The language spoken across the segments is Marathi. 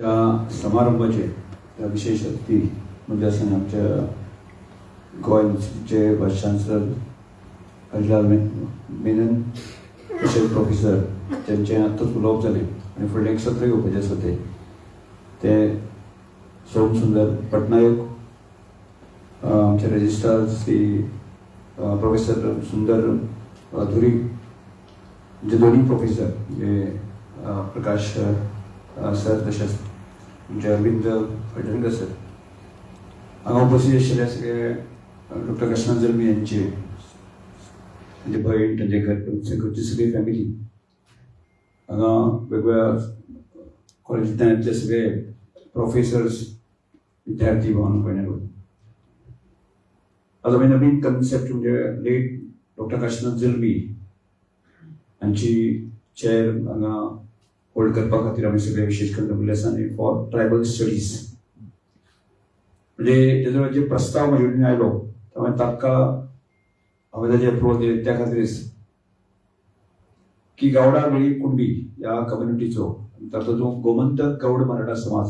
त्या समारंभाचे त्या विशेष अतिथी म्हणजे असं आमच्या गोंयचे वायस चान्सलर हरिलाल मेनन तशेंच प्रोफेसर त्यांचे आतांच उलोवप जालें आनी फुडलें एक सत्र घेवपाचें आसा ते सोम सुंदर पटनायक, आमचे रजिस्ट्रार श्री प्रोफेसर सुंदर धुरी, म्हणजे दोन्ही प्रोफेसर म्हणजे प्रकाश सर तशेंच म्हणजे अरविंद फडणकर सर हांगा उपस्थित आशिल्ले सगळे डॉक्टर कृष्णा जल्मी यांचे म्हणजे भयण त्यांचे घरची सगळी फॅमिली हांगा वेगवेगळ्या कॉलेजींतले सगळे प्रोफेसर्स विद्यार्थी भवन पळयले. आज आमी नवीन कन्सेप्ट म्हणजे लेट डॉक्टर कृष्णा जल्मी हांची चेअर हांगा होल्ड करपा खातीर आमी सगळे विशेष करून दवरले आसा आनी फॉर ट्रायबल स्टडीज म्हणजे तेजो जे प्रस्ताव म्हजे कडेन आयलो त्यामुळे तात्काळ हांवें ताजें अप्रुवल दिलें त्या खातीरच की गावडा वेळी कुणबी ह्या कम्युनिटीचो तातूंत गोमंतक गौड मराठा समाज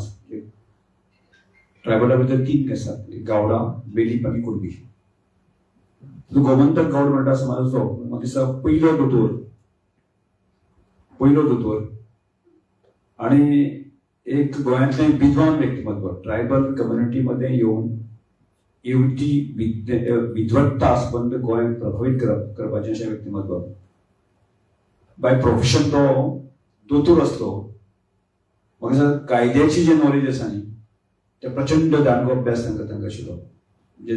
ट्रायबला भितर तीन आसात, गावडा, वेळीप आनी कुणबी. गोमंतक गौड मराठा समाजाचो म्हाका दिसता पयलो दोतोर आणि एक गोंयांतले विद्वान व्यक्तिमत्व ट्रायबल कम्युनिटीमध्ये येऊन येवची विद्वत्ता आसपंत गोंयांत प्रभावीत करपाचें अशें व्यक्तिमत्व. बाय प्रोफेशन तो दोतोर आसलो. म्हाका दिसता कायद्याची जी नॉलेज आसा न्ही ते प्रचंड दांडगो अभ्यास तांकां आशिल्लो. जे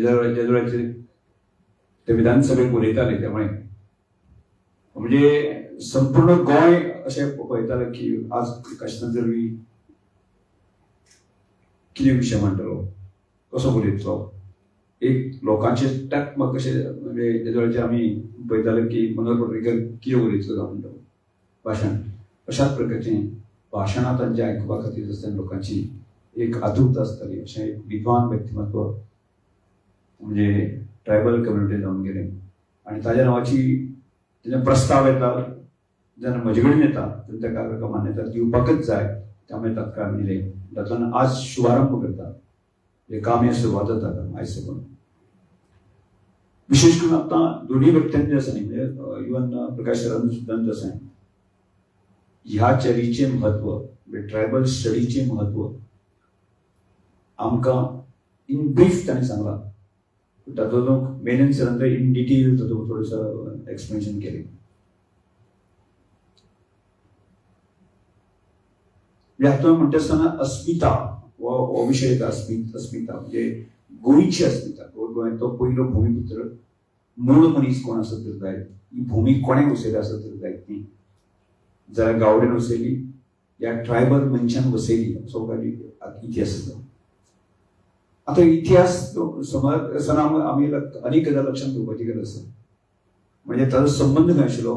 ते विधानसभेक उलयताले त्यामुळे म्हणजे संपूर्ण गोंय अशें पळयताले की आज कृष्णा जल्मी कितें विशय मांडटलो, कसो उलयतलो, एक लोकांचे टक कशें म्हणजे तेजे वेळाचेर आमी पळयताले की मनोहर पर्रीकर कितें उलयतलो जावन म्हणटा भाशण, अशाच प्रकारचें भाशणां तांचे आयकुपा खातीर आसतना लोकांची एक आतुरता आसताली. अशें एक विद्वान व्यक्तिमत्व म्हणजे ट्रायबल कम्युनिटी जावन गेलें आनी ताज्या नांवाची जेन्ना प्रस्ताव येता जेन्ना म्हजे कडेन येता तेन्ना ताका मान्यता दिवपाकच जाय त्यामुळे तात्काळ आमी दिलें. तातूंत आज शुभारंभ करता हे काम हे सुरवात जाता आयज साकून. विशेष करून आतां दोन्ही व्यक्त्यांचे आसा न्ही म्हणजे इवन प्रकाश सरान सुद्दां आसा ह्या चेरीचे म्हत्व म्हणजे ट्रायबल स्टडीचे म्हत्व आमकां इन ब्रीफ ताणें सांगलां. तातूंत मेनन सरान इन डिटेल तातूंत थोडंसं एक्सप्लेनेशन केलें. हातूंत म्हणटा आसतना अस्मिता हो विशय येता. अस्मिता म्हणजे गोंयची अस्मिता. गोंयांतलो पयलो भुमीपुत्र मूळ मनीस कोण आसत तर जाय, ही भूमी कोणें वसयली आसत तर जायत न्ही, जाल्यार गावडेन वसयली या ट्रायबल मनशान वसयली असो इतिहास आसा. आता इतिहास समज आमी अनेक गजाल लक्षात घेवपाची गरज आसा. म्हणजे ताचो संबंध खंय आशिल्लो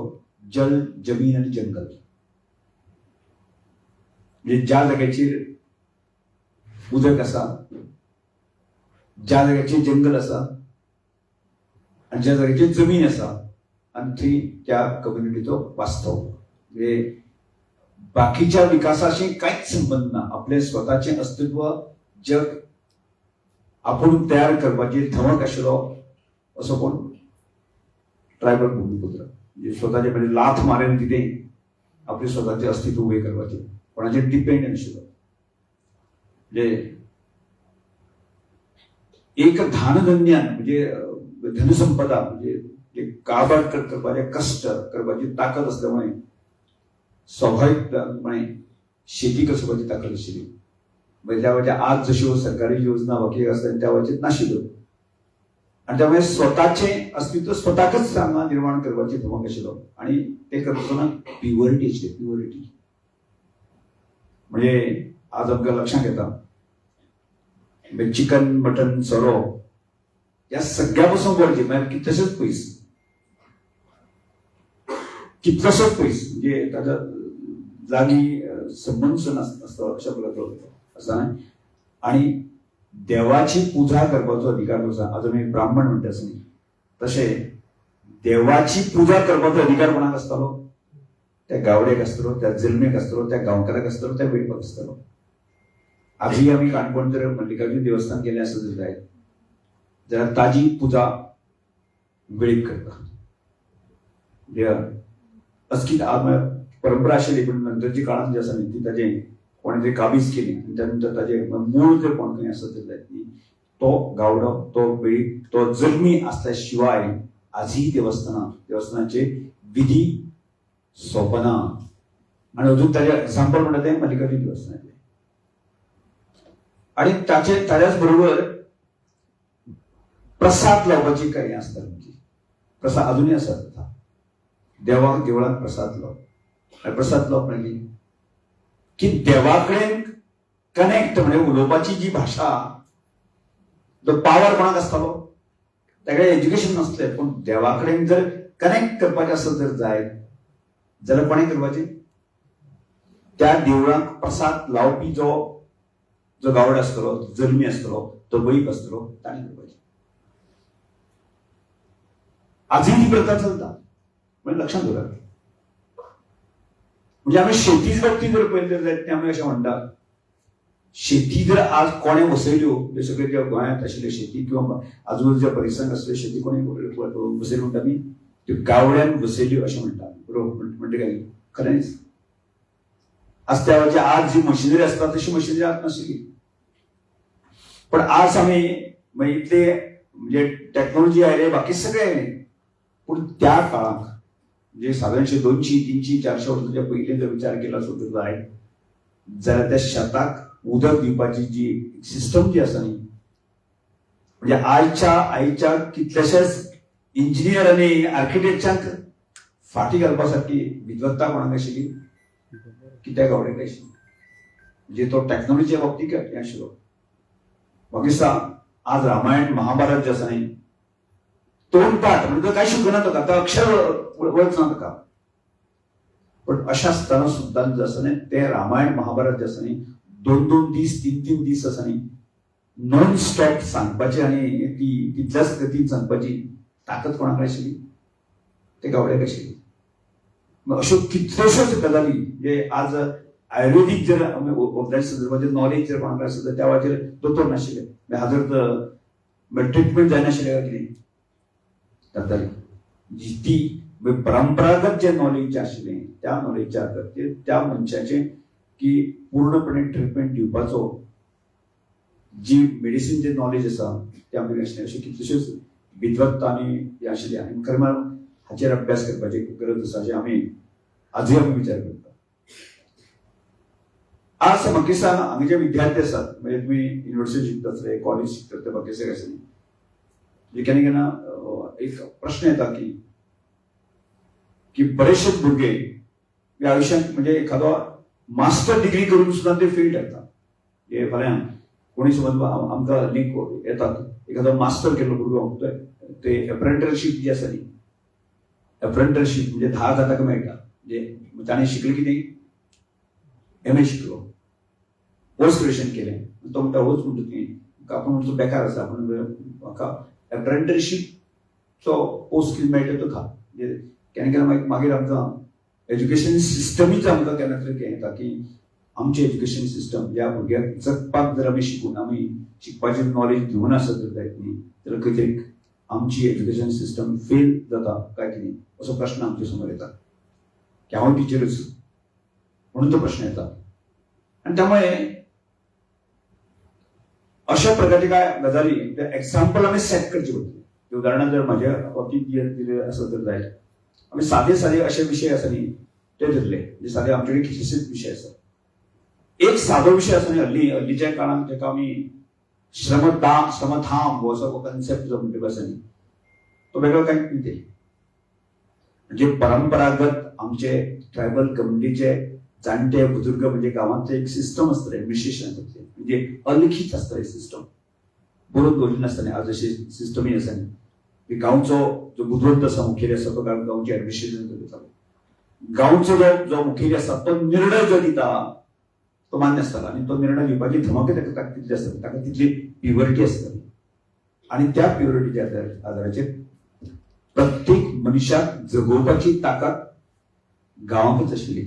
जल, जमीन आनी जंगल. म्हणजे ज्या जाग्याचेर उदक आसा, ज्या जाग्याचेर जंगल आसा आनी ज्या जाग्याचेर जमीन आसा आनी थंय त्या कम्युनिटीचो वास्तव. म्हणजे बाकीच्या विकासाशी कांयच संबंध ना. आपले स्वताचे अस्तित्व जग आपूण तयार करपाची धमक आशिल्लो असो कोण ट्रायबल भूमिपुत्र. म्हणजे स्वताचे म्हणजे लाथ मारेन कितें आपले स्वताचे अस्तित्व उबें करपाचें कोणाचेर डिपेंड नाशिल्लो. म्हणजे एक धानधन्यान म्हणजे धनसंपदा म्हणजे काबाड करपाचे कष्ट करपाची ताकद असल्यामुळे स्वाभाविकपणे शेती करपाची ताकद आशिल्ली. म्हणजे त्या वेळाचेर आज जश्यो सरकारी योजना बाकी आसतात त्या वेळाचेर नाशिल्ल्यो आनी त्यामुळे स्वताचे अस्तित्व स्वताकच हांगा निर्माण करपाची धमक आशिल्लो. आणि ते करतना प्युरिटी म्हणजे आज आमकां लक्षांत येता चिकन, मटन, सोरो या सगळ्या पासून गरजे म्हळ्यार कितलेशेच पयस म्हणजे ताच्या जागी संबंध नासता अशा प्रकारचो आसा. आणि देवाची पुजा करपाचो अधिकार आसा. आज आमी ब्राह्मण म्हणटा आसता न्ही तशें देवाची पुजा करपाचो अधिकार कोणाक आसतालो त्या गावड्याक आसतलो, त्या जल्मेक आसतलो, त्या गांवकाराक आसतलो, त्या वेळपाक आसतलो. आजही आम्ही काणकोण जर मल्लिकार्जुन देवस्थान गेले असं जर जायत जाल्यार ताजी पुजा वेळीप करता. अचकीत परंपरा आशिल्ली, पण नंतरच्या काळात जे आसा न्ही ती ताजें कोणें तरी काबीज केली आनी त्यानंतर ताजें मूळ जर कोण खंय आसत जाल्यार तो गावडो, तो वेळीप, तो जल्मी असल्या शिवाय आजही देवस्थानाचे विधी सोपना. आणि अजून ताजें एक्झाम्पल म्हणटा तें मल्लिकार्जुन देवस्थानाचें. आणि ताच्याच बरोबर प्रसाद लावपाची काही आसता तुमची. प्रसाद अजूनही आसा. देवाक देवळात प्रसाद लावप. प्रसाद लावप म्हणजे की देवाकडेन कनेक्ट, म्हणजे उलोवपाची जी भाशा, तो पावर कोणाक आसतालो, ताका एज्युकेशन नासलें, पण देवाकडेन जर कनेक्ट करपाचें आसत जर जायत जाल्यार कोणें करपाचें? त्या देवळाक प्रसाद लावपी जो गावडो आसतलो, जल्मी आसतलो, तो बैक आसतलो, ताणें करपाचें. आजही ती प्रथा चलता. म्हणजे लक्षात दवरात. म्हणजे आमी शेतीच बाबतींत जर पळयलें जाल्यार ते आमी अशें म्हणटात, शेती जर आज कोणें वसयल्यो, हे सगळे जे गोंयांत आशिल्ले शेती किंवा आजूबाजूच्या परिसरांत आसल्यो शेती कोणें वसयल्यो म्हणटा आमी, त्यो गावड्यान वसयल्यो अशें म्हणटा. बरोबर म्हणटा काय? खरेंच. आज त्या वेळाची आज जी मशिनरी आसता तशी मशिनरी आज नाशिल्ली. पण आज आमी इतले म्हणजे टेक्नॉलॉजी आयले, बाकी सगळे आयले, पूण त्या काळाक म्हणजे साधारणशे 200, 300, 400 वर्सांच्या पयलीं जर विचार केला असो जाय जाल्यार त्या शेताक उदक दिवपाची जी सिस्टम जी आसा न्ही, म्हणजे आयच्या कितलेशेच इंजिनियर आनी आर्किटेक्टांक फाटी घालपा सारकी विद्वत्ता कोणाक आशिल्ली, कित्याक गावड्याक आशिल्ली. म्हणजे तो टेक्नॉलॉजीच्या बाबतींत हें आशिल्लो. म्हाका दिसता आज रामायण महाभारत जे आसा न्ही, तोंडपाठ म्हणजे कांय शिकना ताका, तो अक्षर वळखना ताका. पण अशा आसतना सुद्दां जे आसा न्ही, ते रामायण महाभारत जे आसा न्ही, 2-2 दीस, 3-3 दीस आसा न्ही, नॉन स्टॉप सांगपाचे आनी ती तितल्याच गतीन सांगपाची ताकद कोणाक आशिल्ली? ते गावड्याक आशिल्ली. अश्यो कितल्योश्योच गजाली जे आज आयुर्वेदीक जर आमी वखदाच्या संदर्भात नॉलेज जर कोणाक आसत त्या वेळाचेर दोतोर नाशिल्ले, हाजर ट्रिटमेंट जायनाशिल्ले काय कितें जाताली. ती परंपरागत जे नॉलेज जे आशिल्लें त्या नॉलेजच्या खातीर त्या मनशाचे की पूर्णपणे ट्रिटमेंट दिवपाचो जी मेडिसीन जे नॉलेज आसा ते आमचे आशिल्लें. अशी कितल्योश्योच विद्वत्ता आनी हे आशिल्ले. आनी खरें म्हळ्यार हाचेर अभ्यास करपाची गरज आसा, जे आमी आजूय आमी विचार करता. आज म्हाका दिसता हांगा जे विद्यार्थी आसात, म्हणजे तुमी युनिवर्सिटी शिकतात, कॉलेज शिकतात, ते बाकी सगळे आसा न्ही, केन्ना केन्ना एक प्रश्न येता की बरेचशे भुरगे ह्या आयुश्यांत म्हणजे एखादो मास्टर डिग्री करून सुद्दां ते फेल ठरता. हे फाल्यां कोणी समज आमकां लिंक येतात, एखादो मास्टर केल्लो भुरगो ते एप्रेंटिसशीप जी आसा न्ही, एप्रेंटिसशीप म्हणजे 10,000 ताका मेळटा. म्हणजे ताणें शिकलें कितें? MA शिकलो, पोस्ट ग्रॅज्युएशन केलें. तो म्हणटा होच म्हणटा तुवें आपूण म्हणचो बेकार आसा, पूण म्हाका एप्रेंटिसशीपचो पोस्ट कितें मेळटा तो खा. म्हणजे केन्ना केन्ना मागीर आमकां एज्युकेशन सिस्टमीच आमकां केन्ना तरी हें येता की आमचें एज्युकेशन सिस्टम ज्या भुरग्याक जगपाक जर आमी शिकून आमी शिकपाचें नॉलेज दिवन आसत जर जायत न्ही, जाल्यार खंय तरी आमची एज्युकेशन सिस्टम फेल जाता काय कितें असो प्रश्न आमच्या समोर येता. की हांव टिचरच म्हणून तो प्रश्न येता. आणि त्यामुळे अशा प्रकारचे काय गजाली एक्झाम्पल आमी सेट करचे पडटले. उदाहरणार्थ जर म्हाज्या बाबतींत दिलें आसत जर जायत, आमी सादे अशे विशय आसा न्ही ते धरले, म्हणजे सादे आमचे कडेन कितलेशेच विशय आसा. एक सादो विशय आसा न्ही हल्लीच्या काळांत जेका आमी श्रमधाम हो असो कन्सेप्ट जो म्हणटा आसा न्ही, तो वेगळो कांय कितें म्हणजे परंपरागत आमचे ट्रायबल कम्युनिटीचे जाणटे बुजुर्ग म्हणजे गांवांतले एक सिस्टम आसतलें एडमिनिस्ट्रेशन आसतलें, म्हणजे अलिखीत आसतलें सिस्टम, बरोवन दवरिल्लें नासतलें. आज जशें सिस्टमी आसा न्ही, गांवचो जो बुदवंत आसा, मुखेली आसा, तो गांवचें एडमिनिस्ट्रेशन करतालो. गांवचो जो मुखेली आसा तो निर्णय जो दिता तो मान्य आसतालो, आनी तो निर्णय दिवपाची धमक ताका तितली आसताली, ताका तितली प्युरिटी आसताली. आनी त्या प्युरिटीच्या आदाराचेर प्रत्येक मनशाक जगोवपाची ताकद गांवांतच आशिल्ली.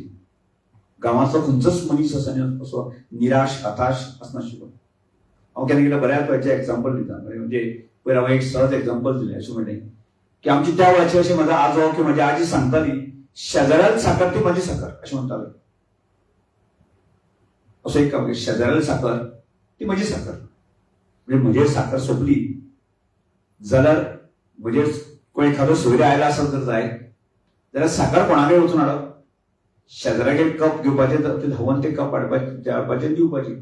गांवाचो खंयचोच मनीस असो निराश हताश आसनाशिल्लो. हांव केन्ना केन्ना बऱ्याच वेळाचें एक्झाम्पल दिता, म्हणजे पयर हांवें एक सहज एक्झाम्पल दिलें अशें म्हणलें की आमची त्या वेळाचेर अशें म्हाजो आजो की म्हाजी आजी सांगताली, शेजाऱ्याल साकर ती म्हाजी साकर अशें म्हणटाले. असो एक काम, शेजाऱ्याल साकर ती म्हजी साकर, म्हणजे म्हजेर साकर सोंपली जाल्यार म्हणजे कोण एखादो सोयरो आयला आसत जर जाय जाल्यार साकर कोणाकय वचून हाडप, शेजाऱ्यागेर कप घेवपाचे, धांवून ते कप हाडपाचे दिवपाचे.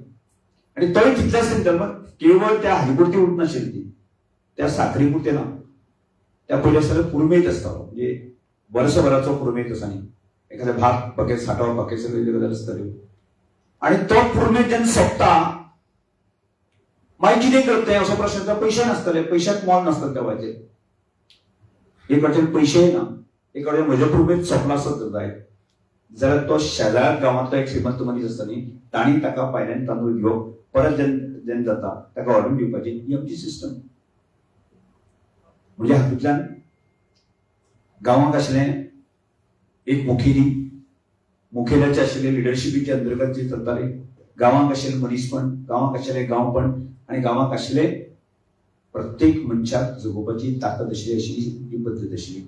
आणि तोय तितल्याच तेंच्यान केवळ त्या हालीपुरती उरत नाशिल्ली ती, त्या साखरी पुरते ना, त्या पयले आसताले पुरमेत आसतालो, म्हणजे वर्सभराचो पुरमेत आसा न्ही, एखाद्या भात बाकी साठोवप बाकी सगळे गजाली आसताल्यो. आणि तो पुरमेत जेन्ना सोंपता मागीर कितें करप तें असो प्रश्न. पयशे नासतले, पयशांक मोल नासतलें त्या वेळाचेर. एक कडेन पयशेय ना, एक कडेन म्हजे पुरमेत सोंपला आसत जाय जाल्यार तो शेजार गांवांतलो एक श्रीमंत मनीस आसता न्ही, तांणी ताका पायल्यान तांदूळ घेवप, परत जेन्ना जाता ताका व्हरून दिवपाची, ही आमची सिस्टम. म्हणजे हातूंतल्यान गांवांक आशिल्लें एक मुखेल्याचे आशिल्ले लिडरशिपीचे अंतर्गत जे चलताले, गांवांक आशिल्लें मनीसपण, गांवांक आशिल्लें गांवपण, आनी गांवांक आशिल्लें प्रत्येक मनशाक जगोवपाची ताकद आशिल्ली, अशी ही पद्दत आशिल्ली.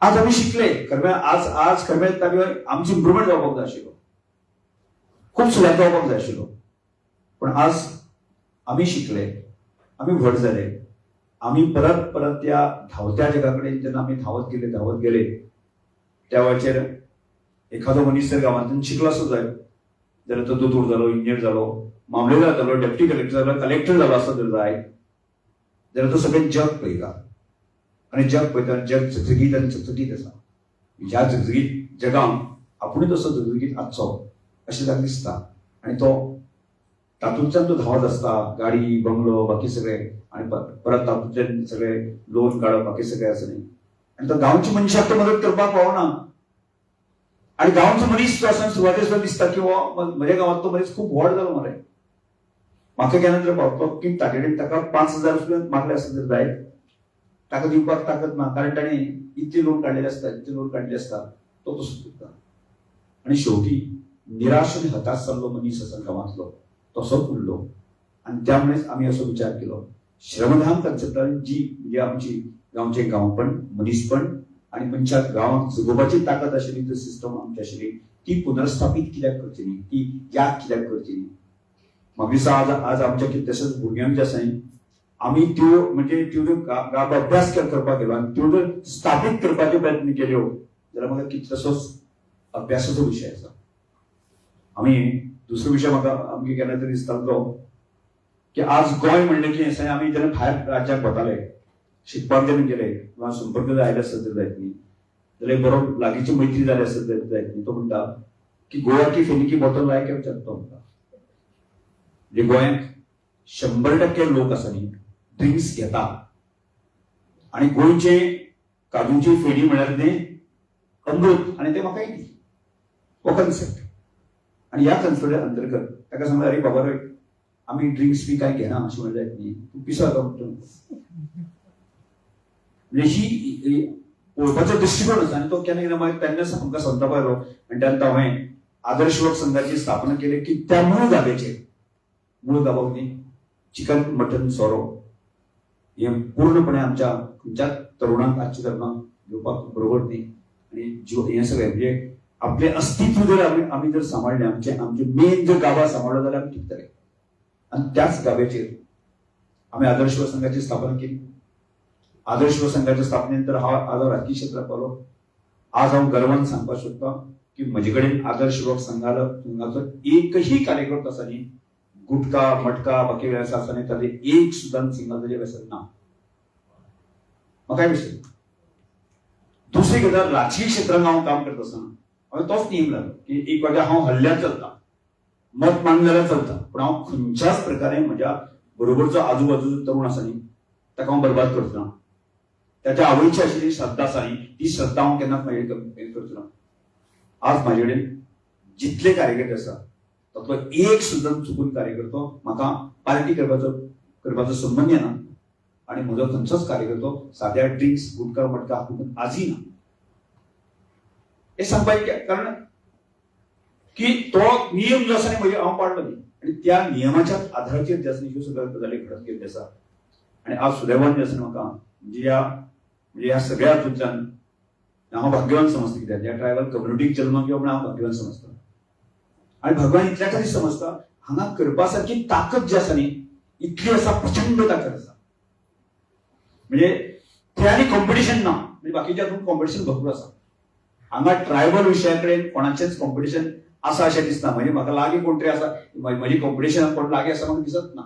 आज आमी शिकले, आज खरें तागे आमची इम्प्रुवमेंट जावपाक जाय आशिल्लो, खूब सुदार जावपाक जाय आशिल्लो. पण आज आमी शिकले, आमी व्हड जाले, आमी परत परत त्या धांवत्या जगा कडेन जेन्ना आमी धांवत गेले त्या वेळाचेर एखादो मनीस जर गांवांतल्यान शिकलो आसत जाय जाल्यार तो दोतोर जालो, इंजिनियर जालो, मामलेदार जालो, डेप्युटी कलेक्टर जालो, कलेक्टर जालो आसत जर जाय जाल्यार तो सगळें जग पळयता. आनी जग पळयता, जग झगझगीत आनी चकचकीत आसा. ह्या झगझगीत जगांक आपुणूच असो झगझगीत आसचो अशें ताका दिसता. आनी तो तातूंतल्यान तो धांवत आसता, गाडी बंगलो बाकी सगळें, आनी परत तातूंतल्यान सगळें लोन काडप बाकी सगळें आसा न्ही. आनी तो गांवच्या मनशाक तो मदत करपाक पावना. आनी गांवचो मनीस जो आसा सुवातेर दिसता की म्हज्या गांवांतलो मनीस खूब व्हड जालो मरे, म्हाका केन्ना तरी पावतलो की ताचे कडेन ताका 5,000 रुपया मागले आसत जर जाय ताका दिवपाक ताकद ना, कारण ताणें इतले लोन काडलेले आसता, तो तसो करता. आनी शेवटी निराश आनी हताश जाल्लो मनीस आसा गांवांतलो तसोच उरलो. आनी त्यामुळेच आमी असो विचार केलो, श्रमधाम कन्सेप्टान जी म्हणजे आमची गांवचें गांवपण, मनीसपण आनी मनशाक गांवांक जगोवपाची ताकद आशिल्ली जी सिस्टम आमची आशिल्ली ती पुनर्स्थापीत कित्याक करची न्ही, ती याद कित्याक करची न्ही. म्हाका दिसता आज आमच्या कितल्याशाच भुरग्यांक जे आसा आमी त्यो म्हणजे त्यो अभ्यास करपाक गेलो आनी त्यो जर स्थापीत करपाचे प्रयत्न केल्यो जाल्यार म्हाका कितलोसोच अभ्यासाचो विशय आसा. आमी दुसरो विशय म्हाका आमगे केन्ना तरी दिसतालो की आज गोंय म्हणलें की हें आमी जेन्ना भायर राज्याक वताले शिकपाक जेन्ना गेले किंवा संपर्क जर आयले आसत जर जायत न्ही जाल्यार बरो लागींची मैत्री जाली आसत जायत न्ही, तो म्हणटा की गोवा की फेनी की बॉटल लाय काय विचारतो म्हणटा. म्हणजे गोंयांत 100% लोक आसा न्ही ड्रिंक्स घेता आनी गोंयचे काजूची फेणी म्हळ्यार तें अमृत आनी ते म्हाका येती हो कन्सेप्ट. आनी ह्या कन्सेप्टा अंतर्गत ताका सांगलें अरे बाबा रे आमी ड्रिंक्स बी कांय घेना अशें म्हणलें जायत न्ही, तूं पिसो येता म्हणटा. म्हणजे ही पळोवपाचो दृश्टीकोन आसा. आनी तो केन्ना केन्ना मागीर तेन्नाच आमकां सांगता पळय आनी तेन्ना हांवें आदर्श युवक संघाची स्थापना केली की त्या मूळ गाभेचेर मूळ गाभाक न्ही चिकन मटन सोरो हे पूर्णपणे आमच्या तरुणांक आजच्या तरुणांक घेवपाक बरोबर न्ही. आनी हे सगळें म्हणजे आपले अस्तित्व जर आमी जर सांबाळलें, आमचे मेन जर गाभा सांबाळलो जाल्यार आमी टिकतले. आनी त्याच गाभेचेर आमी आदर्श युवक संघाची स्थापना केली. आदर्श युवक संघाच्या स्थापनेनंतर हांव राजकीय क्षेत्रात पावलो. आज हांव गर्वान सांगपाक सोदतां की म्हजे कडेन आदर्श युवक संघाचो एकही कार्यकर्तो आसा न्ही गुटखा मटका बाकी व्यवसाय आसा न्ही ताजे एक सुद्दां सिंगल ताजे व्यसन ना. म्हाका विशय दुसरी गजाल राजकीय क्षेत्रांत हांव काम करता आसतना हांवें तोच नियम लायलो की एक वाटेर हांव हल्ल्यार चलता, मत मागले जाल्यार चलता, पूण हांव खंयच्याच प्रकारे म्हज्या बरोबरचो आजूबाजूचो तरुण आसा न्ही ताका हांव बरबाद करचो ना. त्याच्या आवडीची आशिल्ली श्रद्धा आसा न्ही ती श्रद्धा हांव केन्ना करचो ना. आज म्हाजे कडेन जितले कार्यकर्ते आसा तातूंतलो एक सुद्दां चुकून कार्यकर्तो म्हाका पार्टी करपाचो संबंद ना. आनी म्हजो खंयचोच कार्यकर्तो साद्या ड्रिंक्स गुटखा मटका हातूंत आजय ना. हे सांगपाक कारण की तो नियम जो आसा न्ही म्हणजे हांव पाळलो न्ही आनी त्या नियमाच्या आधाराचेर जे आसा ह्यो सगळ्यो गजाली घडत गेल्यो आसा. आनी आज सुदैवान जे आसा म्हाका म्हणजे ह्या सगळ्या हातूंतल्यान हांव भाग्यवान समजता. कित्याक ह्या ट्रायबल कम्युनिटीक जल्माक येवं म्हणून हांव भाग्यवान समजता. आनी भगवान इतल्या खातीर समजता हांगा करपा सारकी ताकद जी आसा न्ही इतली आसा, प्रचंड ताकद आसा. म्हणजे थंय आनी कॉम्पिटिशन ना. म्हणजे बाकीच्या हातूंत कॉम्पिटिशन भरपूर आसा. हांगा ट्रायबल विशया कडेन कोणाचेंच कॉम्पिटिशन आसा अशें दिसना. म्हणजे म्हाका लागीं कोण तरी आसा म्हजी कॉम्पिटिशन कोण लागीं आसा म्हाका दिसत ना.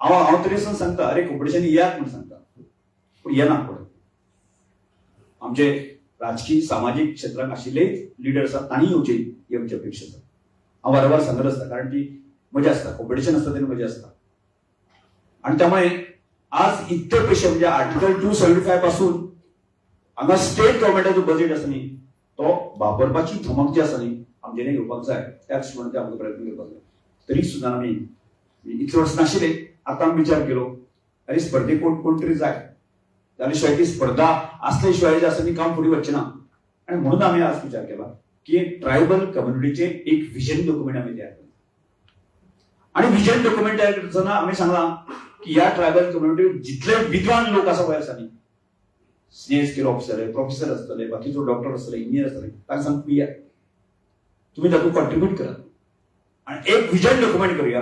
हांव तरी सांगता अरे कॉम्पिटिशन येयात म्हणून सांगता, पूण येना कोण. आमचे राजकीय सामाजीक क्षेत्रांत आशिल्ले लिडर आसात तांणी येवचे ही आमची अपेक्षा आसा. हांव वारंवार सांगत आसता कारण ती मजा आसता, कॉम्पिटिशन आसता तेन्ना मजा आसता. आणि त्यामुळे आज इतके पयशे म्हणजे आर्टिकल 275 पासून हांगा स्टेट गव्हर्मेंटाचो बजेट आसा न्ही तो वापरपाची धमक जी आसा न्ही आमचेर घेवपाक जाय. त्याच हिशोबान ते आमकां प्रयत्न करपाक जाय. तरी सुद्दां आमी इतले वर्स नाशिल्ले, आतां विचार केलो अरे स्पर्धेक कोण तरी जाय जाल्या शिवाय ती स्पर्धा असल्या शिवाय जे आसा न्ही काम फुडें वचचें ना. आनी म्हणून आमी आज विचार केला की ट्रायबल कम्युनिटीचे एक विजन डॉक्युमेंट आमी तयार केलें. आणि विजन डॉक्युमेंट तयार करतना आमी सांगलां की ह्या ट्रायबल कम्युनिटींत जितले विद्वान लोक आसा पळय आसा न्ही, स्नेह स्किल ऑफिसर, प्रोफेसर आसतले, बाकीचो डॉक्टर आसतले, इंजिनियर आसतले, तांकां सांग तुम्ही तातूंत कॉन्ट्रिब्यूट करात आणि एक विजन डॉक्युमेंट करूया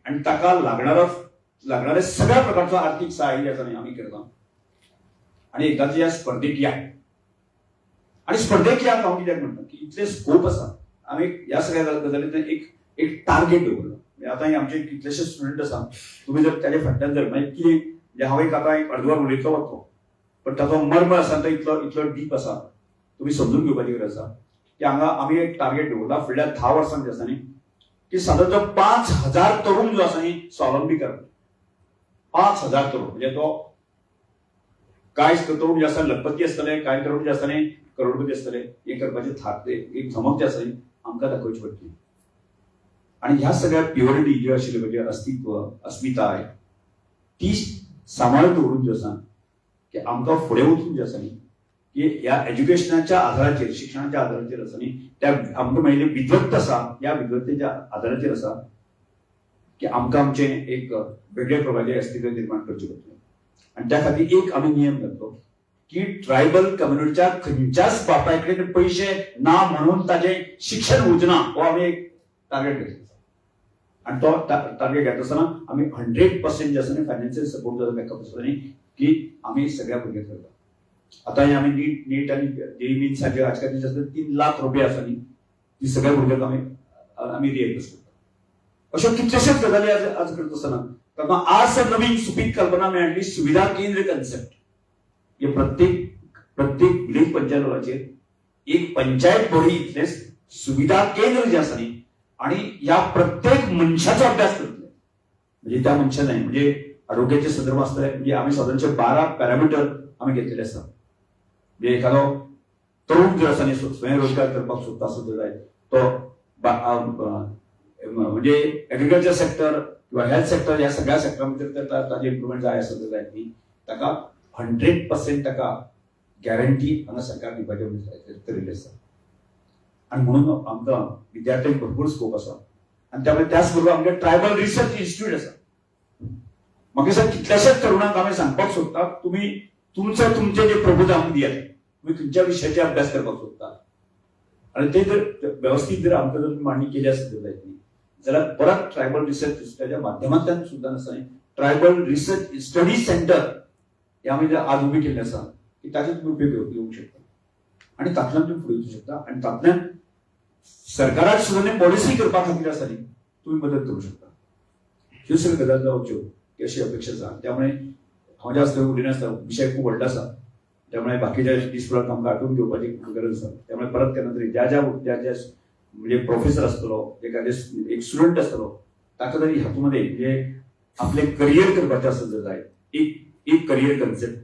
आणि ताका लागणारे सगळ्या प्रकारचो आर्थीक सहाय्य आसा न्ही आमी करता. आणि एकदांच्या ह्या स्पर्धेक या आणि स्पर्धेक या हांव कित्याक म्हणटा की इतले स्कोप आसा. आमी ह्या सगळ्या गजालींतल्यान एक टार्गेट दवरला. आतां आमचे कितलेशे स्टुडंट आसा, तुम्ही जर ताचे फाटल्यान जर मागीर कितें म्हणजे हांव एक आतां एक अर्दवर उलयतलो वचो पण ताचो मर्म आसा तो इतलो डीप आसा, तुम्ही समजून घेवपाची गरज आसा की हांगा आमी एक टार्गेट दवरला फुडल्या 10 वर्सांक जे आसा न्ही की सादारण 5000 तरुण जो आसा न्ही स्वावलंबी करप. 5000 तरुण म्हणजे तो कांय तरुण जे आसा लखपती आसतले, कांय तरुण जे आसा न्ही करोडपती आसतले. हे करपाचे थारते एक धमक जी आसा न्ही आमकां दाखोवची पडटली. आणि ह्या सगळ्या प्युरिटी जी आशिल्ली म्हणजे अस्तित्व अस्मिताय ती सांबाळून दवरून जे आसा की आमकां फुडें वचून जे आसा न्ही की ह्या एज्युकेशनाच्या आधाराचेर शिक्षणाच्या आधाराचेर आसा न्ही त्या आमकां मेळिल्ली विद्वत्ता आसा ह्या विद्वत्तेच्या आधाराचेर आसा की आमकां आमचें एक वेगळे प्रकारचे अस्तित्व निर्माण करचें पडटलें. आणि त्या खातीर एक आमी नियम घातलो की ट्रायबल कम्युनिटीच्या खंयच्याच बापाय कडेन पयशे ना म्हणून ताजें शिक्षण वचना हो आमी एक टार्गेट घेतलो. आणि तो टार्गेट घेता आसतना आमी 100% जे आसा न्ही फायनान्शियल सपोर्ट जो बॅकअप आसता न्ही की आमी सगळ्या भुरग्यांक करता. आता आमी नीट आणि जेई मीन्साचे आजकाल जे आसता 3 लाख रुपया आसा न्ही ती सगळ्या भुरग्यांक आमी रिएम्बर्स करता. अश्यो कितलेशेच गजाली आज करता आसतना ताका आज नवीन सुपीक कल्पना मेळ्ळी सुविधा केंद्र कन्सेप्ट. हे प्रत्येक विलेज पंचायतीचेर एक पंचायत बॉडी इतले सुविधा केंद्र जे आसा न्ही आणि या प्रत्येक मनशाचो अभ्यास करतले. म्हणजे त्या मनशान म्हणजे आरोग्याचे संदर्भ आसतले म्हणजे आमी सादारणचे 12 पॅरामिटर आमी घेतलेले आसता. म्हणजे एखादो तरुण जो आसा न्ही स्वयंरोजगार करपाक सोदता आसत जाय तो म्हणजे एग्रीकल्चर सेक्टर किंवा हेल्थ सेक्टर ह्या सगळ्या सेक्टरां भितर ताजे इम्प्रुवमेंट जाय आसत जाय न्ही ताका 100% ताका गॅरंटी हांगा सरकार दिवपाचें ठरयिल्लें आसा. आणि म्हणून आमकां विद्यार्थ्यांक भरपूर स्कोप आसा. आणि त्यामुळे त्याच बरोबर आमचे ट्रायबल रिसर्च इन्स्टिट्यूट आसा. म्हाका दिसता कितल्याशाच तरुणांक आमी सांगपाक सोदता तुमी तुमचे जे प्रबोध आमकां दियात. तुम्ही खंयच्या विशयाचे अभ्यास करपाक सोदता आणि ते जर व्यवस्थित जर आमकां जर मांडणी केली आसत जायत न्ही जाल्यार परत ट्रायबल रिसर्च इन्स्टिट्यूटाच्या माध्यमांतल्यान सुद्दां आसा ट्रायबल रिसर्च स्टडी सेंटर हे आमी जर आज उबी केल्लें आसा की ताचे तुमी उपयोग घेवंक शकता आणि तातूंतल्यान तुमी फुडें वचूंक शकता. आणि तातूंतल्यान सरकाराक सुद्दां पॉलिसी करपा खातीर आसा न्ही तुमी मदत करूंक शकता. ह्यो सगळ्यो गजाली जावच्यो अशी अपेक्षा आसा. त्यामुळे हांव जास्त उलयनासतना विशय खूब व्हडलो आसा त्यामुळे बाकीच्या दिसभराक आमकां आटून घेवपाची गरज आसा. त्यामुळे परत केन्ना तरी ज्या म्हणजे प्रोफेसर आसतलो एखादे एक स्टुडंट आसतलो ताका तरी हातूंमध्ये म्हणजे आपले करियर करपाचें आसत जाय एक करियर कन्सेप्ट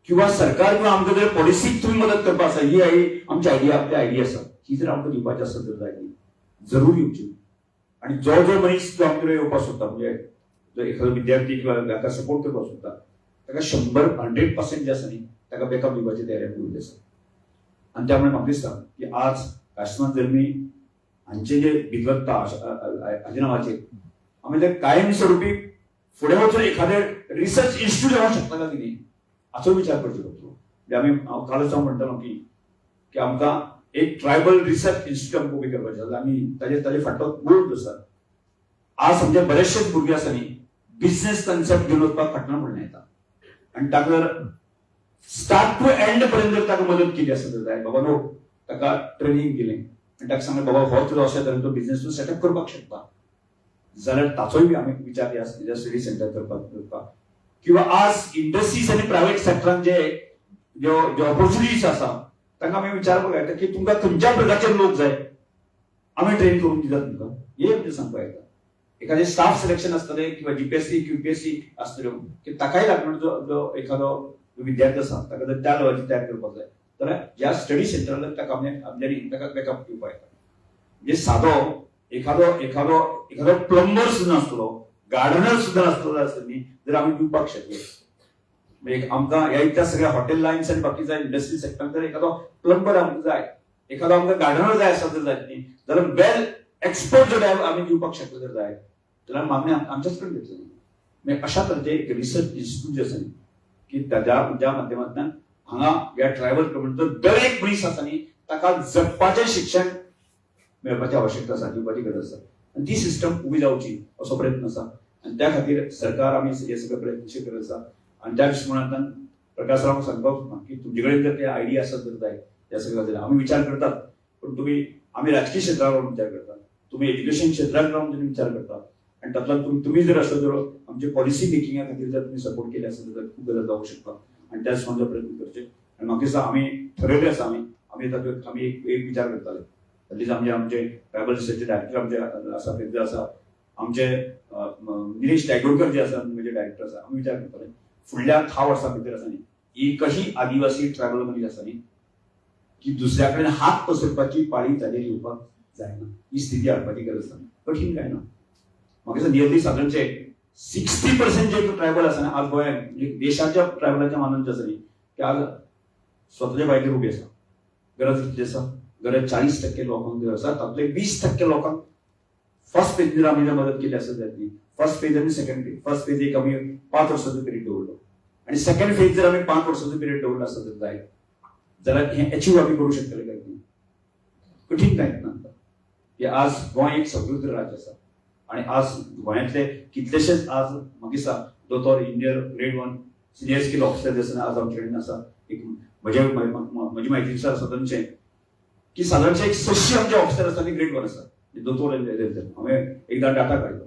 किंवा सरकार किंवा आमकां जर पॉलिसीक तुम्ही मदत करपा आसा ही आमची आयडिया आपली आयडिया आसा ही जर आमकां दिवपाची आसत जाय जरूर येवची. आणि जो मनीस जो आमचे येवपाक सोदता म्हणजे जो एखादो विद्यार्थी किंवा ताका सपोर्ट करपाक सोदता ताका 100% जे आसा न्ही ताका बॅकअप दिवपाची तयारी आमी उरली आसा. आणि त्यामुळे म्हाका दिसता की आज काश्मीर जल्मी हांचे जे भितरता अजिनामाचे आमी ते कायमस्वरूपी फुडें वचून एखादे रिसर्च इन्स्टिट्यूट जावंक शकता काय कितें हाचो विचार करचो पडटलो. हांव कालच म्हणटलो की आमकां एक ट्रायबल रिसर्च इन्स्टिट्यूट आमकां उबें करपाचें आसा आनी ताजे फाटलो गोल आसा. आज म्हणजे बरेचशेच भुरगे आसा न्ही बिझनेस कन्सेप्ट घेवन वचपाक फाटल्यान म्हणून येता आनी ताका जर स्टार्ट टू एंड पर्यंत जर ताका मदत केली आसत जाय बाबा नो ताका ट्रेनिंग दिलें आनी ताका सांगलें बाबा हो तुजो अशें तरेन तो बिझनेस तूं सेटअप करपाक शकता जाल्यार ताचोय बी आमी विचार ह्या स्टडी सेंटर करपाक किंवा आज इंडस्ट्रीज आनी प्रायव्हेट सेक्टरान जे ऑपॉर्च्युनिटीज आसा तांकां आमी विचारपाक येता की तुमकां खंयच्या प्रकारचे लोक जाय आमी ट्रेन करून दितात तुमकां हे आमचें सांगपाक येता. एखादे स्टाफ सिलेक्शन आसतलें किंवा जीपीएससी क्यूपीएससी आसतल्यो की ताकाय लागून जो एखादो विद्यार्थी आसा ताका जर त्या लेवलाची तयार करपाक जाय जाल्यार ह्या स्टडी सेंटरान ताका आपल्यानी ताका बॅकअप दिवपाक येता. म्हणजे सादो एखादो प्लंबर सुद्दां नासतलो गार्डनर सुद्दां नासतलो आसतली जर आमी दिवपाक शकले म्हणजे आमकां ह्या इतल्या सगळ्या हॉटेल लायन्स आनी बाकीच्या इंडस्ट्री सेक्टरान जर एखादो प्लंबर आमकां जाय एखादो आमकां गार्डनर जाय आसत जर जाय न्ही जाल्यार वेल एक्सपर्ट जर आमी दिवपाक शकले जर जाय जाल्यार मागणी आमच्याच कडेन घेतली म्हणजे अशा तरेचे एक रिसर्च इन्स्टिट्यूट जे आसा न्ही की ज्या माध्यमांतल्यान हांगा ह्या ट्रायबल कम्युनिटीचो दर एक मनीस आसा न्ही ताका जगपाचें शिक्षण मेळपाची आवश्यकता आसा दिवपाची गरज आसा आनी ती सिस्टम उबी जावची असो प्रयत्न आसा आनी त्या खातीर सरकार आमी हे सगळे प्रयत्नशील करत आसा. आनी त्या दृश्टिकोनांतल्यान प्रकाश राव सांगपाक की तुमचे कडेन जर ते आयडिया आसत जर जाय ह्या सगळ्या खातीर आमी विचार करतात पण आमी राजकीय क्षेत्रावर रावन विचार करतात तुम्ही एज्युकेशन क्षेत्रात रावन तुम्ही विचार करतात आणि तातूंतल्यान तुम्ही जर असं जर आमचे पॉलिसी मेकिंगा खातीर जर तुम्ही सपोर्ट केले असेल तर खूप गरज जावंक शकता आणि त्याच समजा प्रयत्न करचे. आणि म्हाका दिसता आमी ठरयले आसा आमी एक विचार करताले तातूंत आमचे ट्रायबल रिसर्च डायरेक्टर आमचे आसा ते आसा आमचे निलेश टायगोरकर जे आसा म्हणजे डायरेक्टर आसा आमी विचार करताले फुडल्या 10 वर्सां भितर आसा न्ही एकही आदिवासी ट्रायबल मनीस आसा न्ही की दुसऱ्या कडेन हात पसरपाची पाळी ताजेर येवपाक जायना ही स्थिती हाडपाची गरज आसा कठीण काय ना. म्हाका दिसता नियरली सादारणचे 60% जे ट्रायबल आसा आज गोंयांत म्हणजे देशाच्या ट्रायबलाच्या मानान जे आसा न्ही ते आज स्वताच्या बायलेर उबी आसा. गरज कितली आसा गरज 40% लोकांक जर आसा तातूंतले 20% लोकांक फर्स्ट फेज जर आमी मदत केली आसत जातली फर्स्ट फेज आनी सेकंड फेज फर्स्ट फेज एक आमी 5 वर्सांचो पिरियड दवरलो आणि सेकंड फेज जर आमी 5 वर्सांचो पिरियड दवरलो आसत जाय जाल्यार हे अचीव आमी करूं शकतले काय कठीण कांयच ना. की आज गोंय एक समृद्ध राज्य आसा आणि आज गोंयांतले कितलेशेच आज म्हाका दिसता दोतोर engineer grade 1 senior skill officer आसा आज आमचे कडेन आसा. एक म्हजी म्हायतीनुसार आसा तांचे की सादारणचे एक 600 आमचे ऑफिसर आसा ग्रेड 1 आसा दोतोर हांवें एकदा डाटा काडलो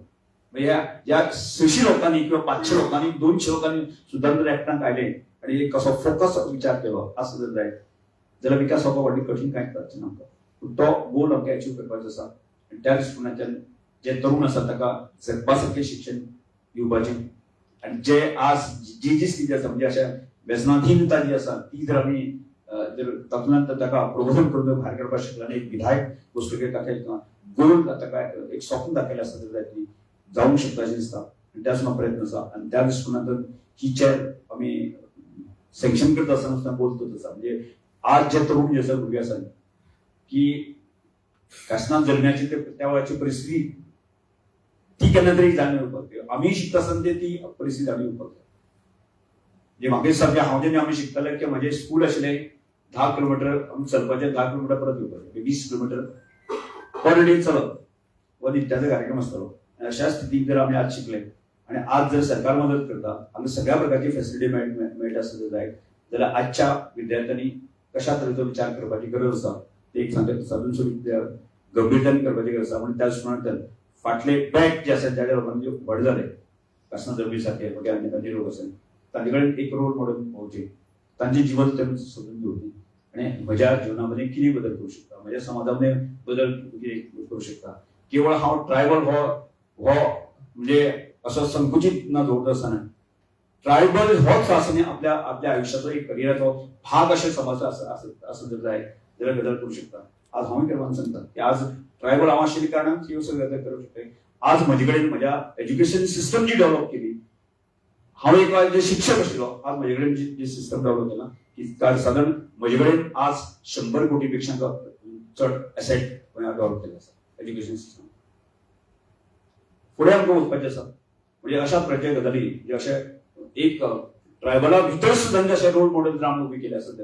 म्हणजे ह्या 600 लोकांनी किंवा 500 लोकांनी 200 लोकांनी सुद्दां जर एकठांय आयले आणि एक कसो फोकस विचार केलो आसत जर जाय जाल्यार विकास जावपाक व्हडली कठीण कांयच जावचें ना आमकां. तो गोल आमकां अचीव करपाचो आसा आनी त्या दृश्टिकोनांतल्यान जे तरुण आसा ताका जगपा सारकें शिक्षण दिवपाचें आणि जे आज जी स्थिती आसा म्हणजे अशा व्यसनाधीनता जी आसा ती जर आमी जर तातूंतल्यान ताका प्रबोधन करून भायर काडपाक शकले आनी एक विधायक गोश्टीक ताका गोल ताका एक स्वप्न दाखयलें आसा जर जाय जावंक शकता अशें दिसता आनी त्याच प्रयत्न आसा. आनी त्या दृश्टिकोनांतल्यान ही चेर आमी सँक्शन करता आसतना बोलतोच आसा म्हणजे आज जे तरुण जे आसा भुरगे आसा की काशनात जल्म्याची त्या वेळाची परिस्थिती ती केन्ना तरी जाणीव येवपाक आमी शिकता आसतना ती परिस्थिती जाणीव येवपाक म्हणजे म्हाका दिसता की हांव जेन्ना आमी शिकताले की म्हाजें स्कूल आशिल्लें 10 किलोमीटर आमी चलपाचें 10 किलोमीटर परत येवपाचें 20 किलोमीटर पर डे चलप हो नित्याचो कार्यक्रम आसतालो. अशा स्थितीक जर आमी आज शिकले आणि आज जर सरकार मदत करता आमी सगळ्या प्रकारची फॅसिलिटी मेळटा आसत जाय जाल्यार आजच्या विद्यार्थ्यांनी कशा तरेचो विचार करपाची गरज आसा ते एक साधून सुद्दां गंभीरतायेन करपाची गरज आसा. म्हणून त्या दृश्टिकोनांतल्यान फाटले बॅक जे आसा ज्या लोकांचे व्हड जाले कासना जळमी सारखे वगैरे आनी तांचे लोक आसा तांचे कडेन एक रोल मॉडेल पोवचे तांचे जीवन त्यांनी सोदून घेवची आणि म्हज्या जिवनामध्ये कितें बदल करूं शकता म्हज्या समाजामध्ये बदल कितें करूं शकता. केवळ हांव ट्रायबल हो म्हणजे असो संकुचित न दवरता आसतना ट्रायबल होच आसनी आपल्या आयुष्याचो एक करियराचो भाग अशें समज आसत जर जाय जाल्यार गजाल करूं शकता. आज हांव करपाक सांगता की आज ट्रायबल हांव आशिल्ल्या कारणान ह्यो सगळ्यो गजाली करूंक शकता. आज म्हजे कडेन म्हज्या एज्युकेशन सिस्टम जी डेव्हलप केली हांव एक जे शिक्षक आशिल्लो आज म्हजे कडेन जी सिस्टम डेव्हलप केला की सादारण म्हजे कडेन आज 100 कोटी पेक्षा चड एसेट डेव्हलप केला आसा एज्युकेशन सिस्टम फुडें आमकां वचपाचें आसा. म्हणजे अशा प्रत्येक गजाली म्हणजे अशे एक ट्रायबला भितर सुद्दां अशे रोल मॉडेल जर आमी उबी केले आसत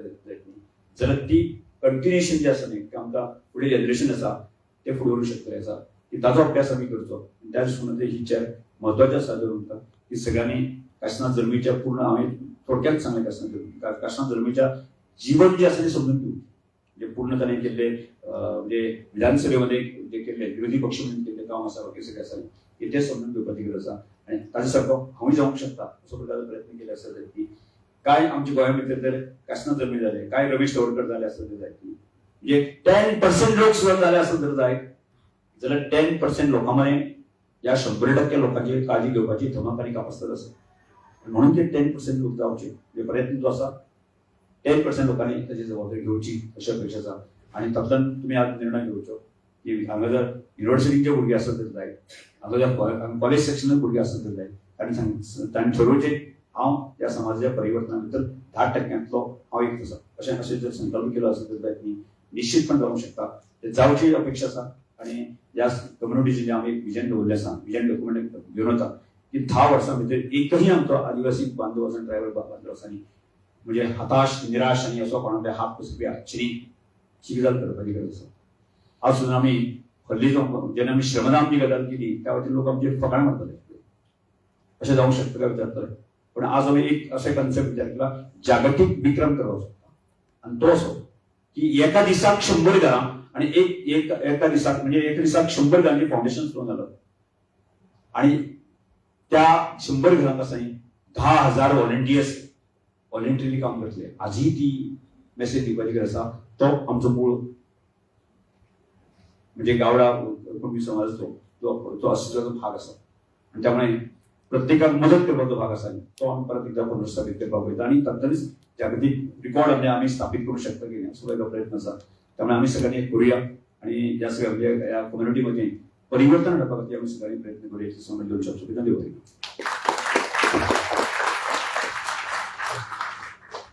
जाल्यार ती कंटिन्युएशन जे आसा न्ही ते आमकां फुडें जनरेशन आसा ते फुडें व्हरूंक शकतले आसा की ताचो अभ्यास आमी करचो. त्या दृश्टीन ही चॅर म्हत्वाचें आसा जर म्हणटा की सगळ्यांनी काशना जल्मीच्या पूर्ण हांवें थोडक्यात सांगलें काशना जल्मीच्या जीवन जे आसा तें समजून घेवचें. म्हणजे पूर्ण ताणें केल्ले म्हणजे विधानसभेमध्ये जे केल्ले विरोधी पक्ष म्हणून केल्ले काम आसा बाकी सगळें आसा की ते समजून घेवपाची गरज आसा. आनी ताचे सारको हांवूय जावंक शकता असो प्रकारचो प्रयत्न केले आसत की काय आमच्या गोंया भितर जर काशना जल्मी जाले काय रमेश तवडकर जाले आसत जाय की म्हणजे 10% लोक सुद्दां जाले आसत जर जाय जाल्यार 10% लोकां मरें या 100% लोकांची काळजी घेवपाची धमक आनी कापासत आसा. म्हणून ते 10% लोक जावचे म्हणजे प्रयत्न जो आसा 10% लोकांनी ताची जबाबदारी घेवची अशी अपेक्षा आसा. आनी तातूंत तुमी आज निर्णय घेवचो की हांगा जर युनिव्हर्सिटीचे भुरगे आसत तर जाय हांगा जर कॉलेज सेक्शनाचे भुरगे आसत तर जाय तांणी ठरवचें हांव त्या समाजाच्या परिवर्तना भितर 10%तलो हांव एक आसा अशें जर संकल्प केलो आसत तर जाय निश्चितपण जावंक शकता. ते जावची अपेक्षा आसा. आनी ह्या कम्युनिटीचें जें आमी विजन दवरलें आसा विजन डॉक्युमेंट घेवन वता की 10 वर्सां भितर एकही आमचो आदिवासी बांधव आसा ट्रायबल बांधव आसा न्ही म्हणजे हताश निराश आनी असो कोणाकडे हात पसरपी हातची गजाल करपाची गरज आसा. आज सुद्दां आमी हल्ली जेन्ना आमी श्रमदानची गजाल केली त्या वटेन लोक आमचेर फकाण मारतले अशें जावंक शकता काय विचारतले. पण आज आमी एक अशें कन्सेप्ट विचार केला जागतीक विक्रम करपाक शकता. आनी तो असो की एका दिसाक 100 घरां आणि एका दिसाक म्हणजे एका दिसाक 100 घरांचे फाउंडेशन सुरू झालं आणि त्या 100 घरांक आसा 10,000 व्हॉलंटियर्स व्हॉलंटरीली काम करतले. आजही ती मेसेज दिवपाची गरज आसा. तो आमचो मूळ म्हणजे गावडा कुणबी समाजाचो जो अस्तित्वाचो भाग आसा आणि त्यामुळे प्रत्येकाक मदत करपाचो भाग आसा तो आमी परत एकदा पुनर्स्थापीत करपाक वयता आणि तातूंतच जागतीक रिकॉर्ड आमी स्थापीत करूंक शकता की असो वेगळो प्रयत्न आसा. त्यामुळे आम्ही सगळ्यांनी एक करूया आणि या सगळ्या या कम्युनिटीमध्ये परिवर्तन हाडपा खातीर आमी सगळ्यांनी प्रयत्न करूया अशी समज घेवची सुविधा दिवची.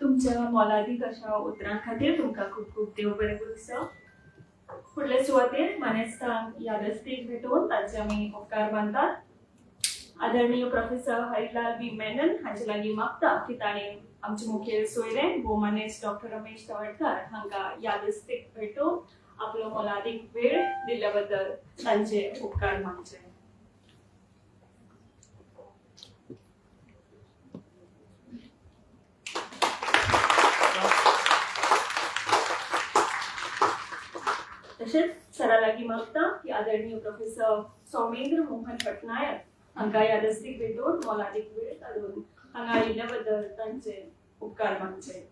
तुमच्या मोलादीक अशा उतरां खातीर तुमकां खूब खूब देव बरें करूं. फुडले सुवातेर मानेस्तांक यादस्तीक भेटोवन तांचे आमी उपकार मानतात. आदरणीय प्रोफेसर हरिलाल बी मेनन हांचे लागीं मागता की ताणें आमचे मुखेल सोयरे भोवमानेस्त डॉक्टर रमेश तवडकर हांकां यादस्तीक भेटोवन आपलो मोलादीक वेळ दिल्ल्या बद्दल तांचे उपकार मानचे. तशेंच सरा लागीं मागता की आदरणीय प्रोफेसर सौमेंद्र मोहन पटनायक हांकां यादस्तीक भेटोवन मोलादीक वेळ काडून हांगा आयिल्ल्या बद्दल तांचे उपकार मानचे.